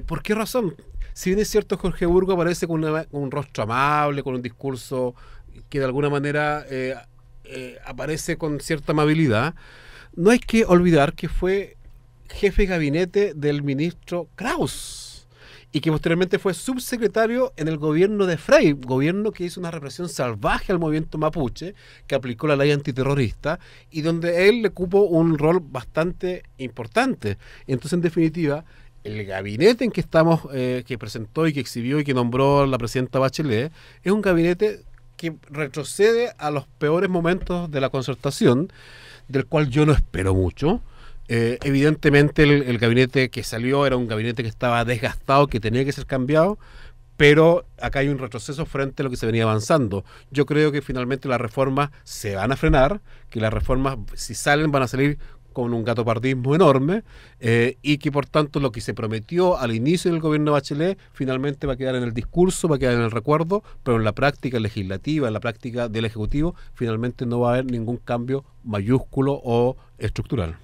¿Por qué razón? Si bien es cierto, Jorge Burgos aparece con un rostro amable, con un discurso que de alguna manera aparece con cierta amabilidad, no hay que olvidar que fue jefe de gabinete del ministro Kraus y que posteriormente fue subsecretario en el gobierno de Frei, gobierno que hizo una represión salvaje al movimiento mapuche, que aplicó la ley antiterrorista y donde él le cupo un rol bastante importante. Entonces, en definitiva, el gabinete en que estamos, que presentó y que exhibió y que nombró la presidenta Bachelet, es un gabinete que retrocede a los peores momentos de la concertación, del cual yo no espero mucho. Evidentemente el gabinete que salió era un gabinete que estaba desgastado, que tenía que ser cambiado, pero acá hay un retroceso frente a lo que se venía avanzando. Yo creo que finalmente las reformas se van a frenar, que las reformas, si salen, van a salir con un gatopardismo enorme, y que por tanto lo que se prometió al inicio del gobierno de Bachelet finalmente va a quedar en el discurso, va a quedar en el recuerdo, pero en la práctica legislativa, en la práctica del Ejecutivo, finalmente no va a haber ningún cambio mayúsculo o estructural.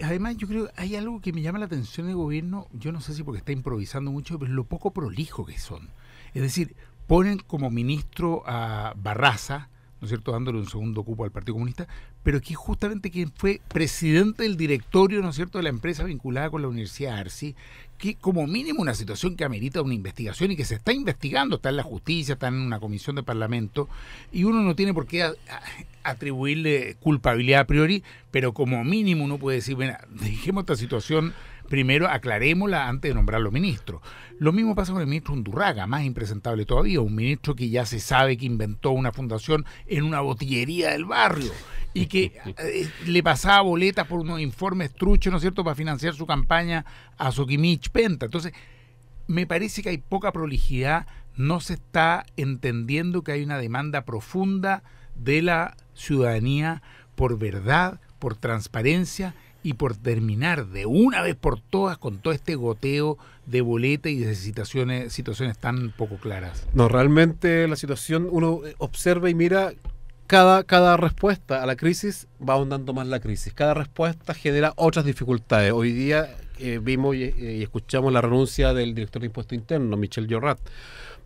Además, yo creo que hay algo que me llama la atención del gobierno, yo no sé si porque está improvisando mucho, pero lo poco prolijo que son. Es decir, ponen como ministro a Barraza, ¿no es cierto?, dándole un segundo cupo al Partido Comunista, pero que justamente quien fue presidente del directorio, ¿no es cierto?, de la empresa vinculada con la Universidad Arci, que como mínimo una situación que amerita una investigación y que se está investigando, está en la justicia, está en una comisión de parlamento, y uno no tiene por qué atribuirle culpabilidad a priori, pero como mínimo uno puede decir, bueno, dejemos esta situación, primero aclarémosla antes de nombrarlo ministro. Lo mismo pasa con el ministro Undurraga, más impresentable todavía, un ministro que ya se sabe que inventó una fundación en una botillería del barrio y que le pasaba boletas por unos informes truchos, ¿no es cierto?, para financiar su campaña a Soquimich Penta. Entonces, me parece que hay poca prolijidad, no se está entendiendo que hay una demanda profunda de la ciudadanía por verdad, por transparencia y por terminar de una vez por todas con todo este goteo de boleta y de situaciones tan poco claras. No, realmente la situación, uno observa y mira, cada respuesta a la crisis va ahondando más la crisis, cada respuesta genera otras dificultades. Hoy día vimos y escuchamos la renuncia del director de Impuesto Interno, Michel Llorrat.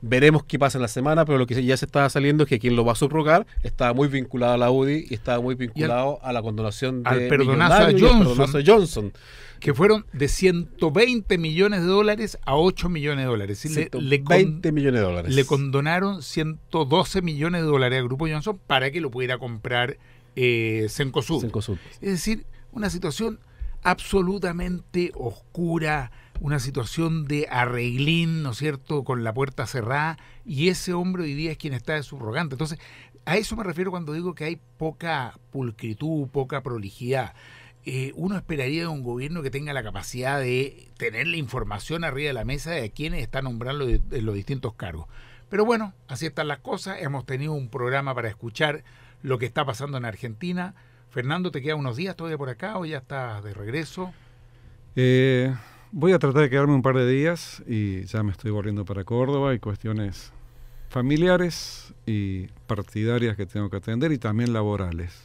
Veremos qué pasa en la semana, pero lo que ya se estaba saliendo es que quien lo va a subrogar estaba muy vinculado a la UDI y estaba muy vinculado a la condonación al perdonazo a Johnson, que fueron de 120 millones de dólares a 8 millones de dólares. 120 millones de dólares. Le condonaron 112 millones de dólares al Grupo Johnson para que lo pudiera comprar Cencosud. Es decir, una situación absolutamente oscura, una situación de arreglín, ¿no es cierto?, con la puerta cerrada, y ese hombre hoy día es quien está de subrogante. Entonces, a eso me refiero cuando digo que hay poca pulcritud, poca prolijidad. Uno esperaría de un gobierno que tenga la capacidad de tener la información arriba de la mesa de quienes están nombrando en los distintos cargos. Pero bueno, así están las cosas. Hemos tenido un programa para escuchar lo que está pasando en Argentina. Fernando, ¿te quedan unos días todavía por acá o ya estás de regreso? Voy a tratar de quedarme un par de días y ya me estoy volviendo para Córdoba. Hay cuestiones familiares y partidarias que tengo que atender y también laborales.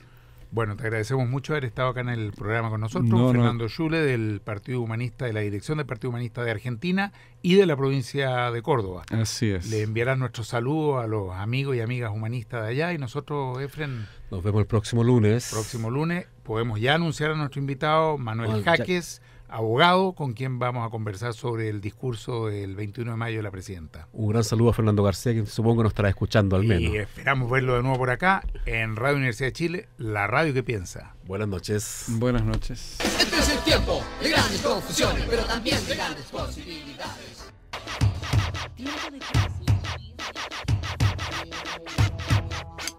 Bueno, te agradecemos mucho haber estado acá en el programa con nosotros. Fernando Schule, del Partido Humanista, de la dirección del Partido Humanista de Argentina y de la provincia de Córdoba. Así es. Le enviarán nuestro saludo a los amigos y amigas humanistas de allá y nosotros, Efren, nos vemos el próximo lunes. Próximo lunes podemos ya anunciar a nuestro invitado Manuel Jaques, abogado, con quien vamos a conversar sobre el discurso del 21 de mayo de la presidenta. Un gran saludo a Fernando García, que supongo nos estará escuchando al menos. Y esperamos verlo de nuevo por acá, en Radio Universidad de Chile, la radio que piensa. Buenas noches. Buenas noches. Este es el tiempo de grandes confusiones, pero también de grandes posibilidades.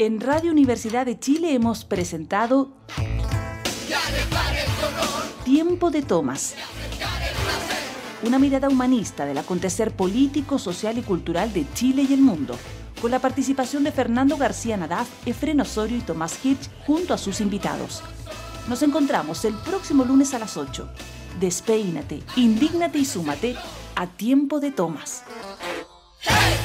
En Radio Universidad de Chile hemos presentado Tiempo de Tomas, una mirada humanista del acontecer político, social y cultural de Chile y el mundo, con la participación de Fernando García Nadaf, Efrén Osorio y Tomás Hirsch junto a sus invitados. Nos encontramos el próximo lunes a las 8. Despeínate, indígnate y súmate a Tiempo de Tomas. ¡Hey!